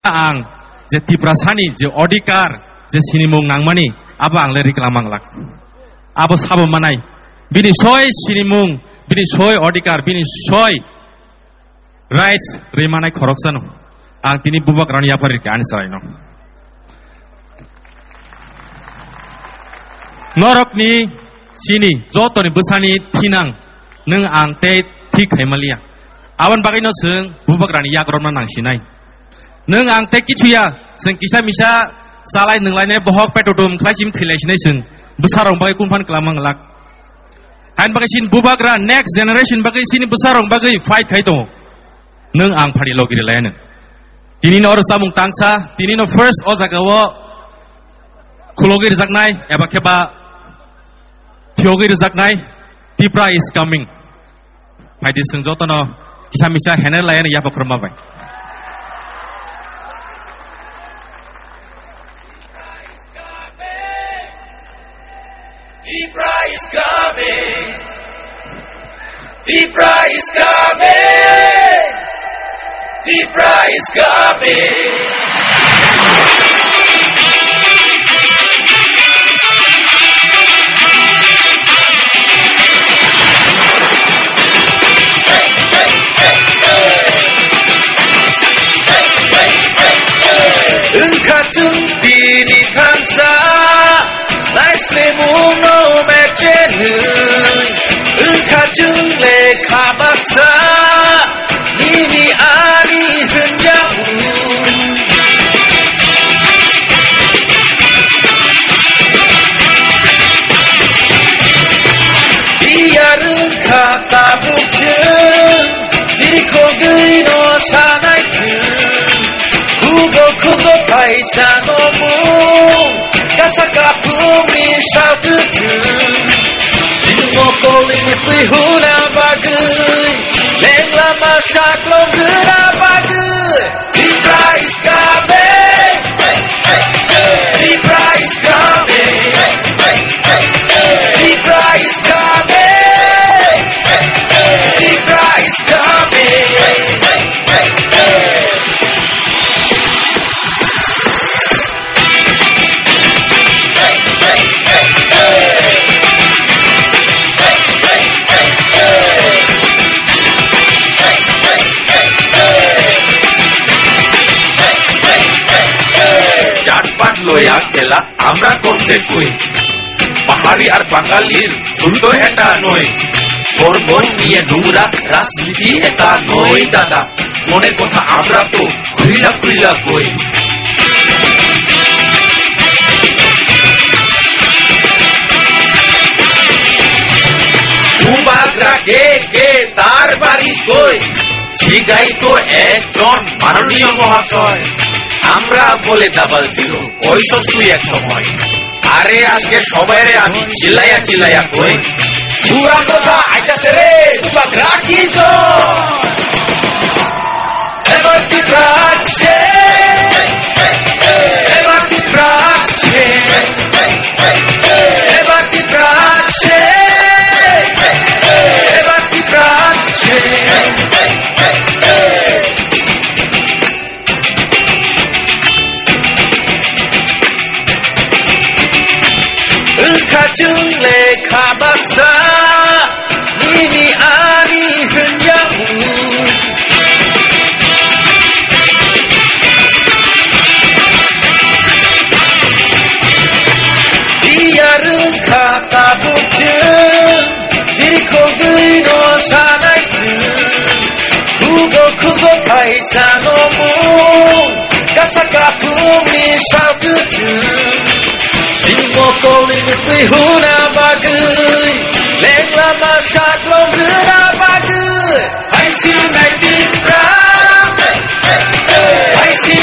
ang je tiprasani je odikar je sinimung nangmani abo ang leri klamang lak abo sabo manai bini soy sinimung bini soy odikar bini soy rights remanai khoroksano ang tini bubak rani yapari ke answer no norok ni sini joto ni besani tinang neng ang te thik hemalia awan bagino seung bubak rani yakron nang sinai neng ang te kichuya seung kisa misa salai neng lainnya bohok petodum khlaisim thilai sinai seung besarong bagai kunpan kelamang lak han bagai sin bubak ra next generation bagai sini besarong bagai fight khai to neng ang phari logiri lain tini no samung tangsa tini no first o jagawo khulogir jaknai eba kheba thiogir jaknai tipra is coming pai dis seung jotono kisa misa hener lain ya pakroma bai Tipra is coming. Tipra is coming. Tipra is coming. Engkau diri bangsa. Lai muno mejenui engkajung le kabaksa nini ani henyamu biar engkau tabukjeng jadi kogei no sanai jeng kugo paisan omong Kasaka bumi satu jeng Jinmo koling mitui huna bagai Leng lama syaklong gena bagai Tipra is coming Tipra is coming Tipra is coming Tipra is coming লয়া খেলা আমরা করতে কই পাহাড়ি আর বাঙালির সুন্দর এটা নয় ওর মন নিয়ে নোংরা রাজনীতি এটা নয় দাদা মনের কথা আমরা তো খুইলা খুইলা কই কুমাগ্রা কে কে তার বাড়ি কই ছিগাই তো একজন মাননীয় মহাশয় আমরা বলে দাবাল ছিল কইছো তুই এক সময় আরে আজকে সবাইরে আমি চিল্লাইয়া চিল্লাইয়া কই পুরা কথা আইতাছে রে তুবা রাখি তো এবার কি রাখছে এবার কি রাখছে এবার কি রাখছে এবার কি রাখছে Engkajung le kabaksa nini ani henyamu biar engkau tabukjeng jadi kogei no sanai jeng kugo paisan omong kasaka bumi satu jeng Jinmo koling mitui huna bagai Leng lama syaklong gena bagai Hai si naik tipra Hai si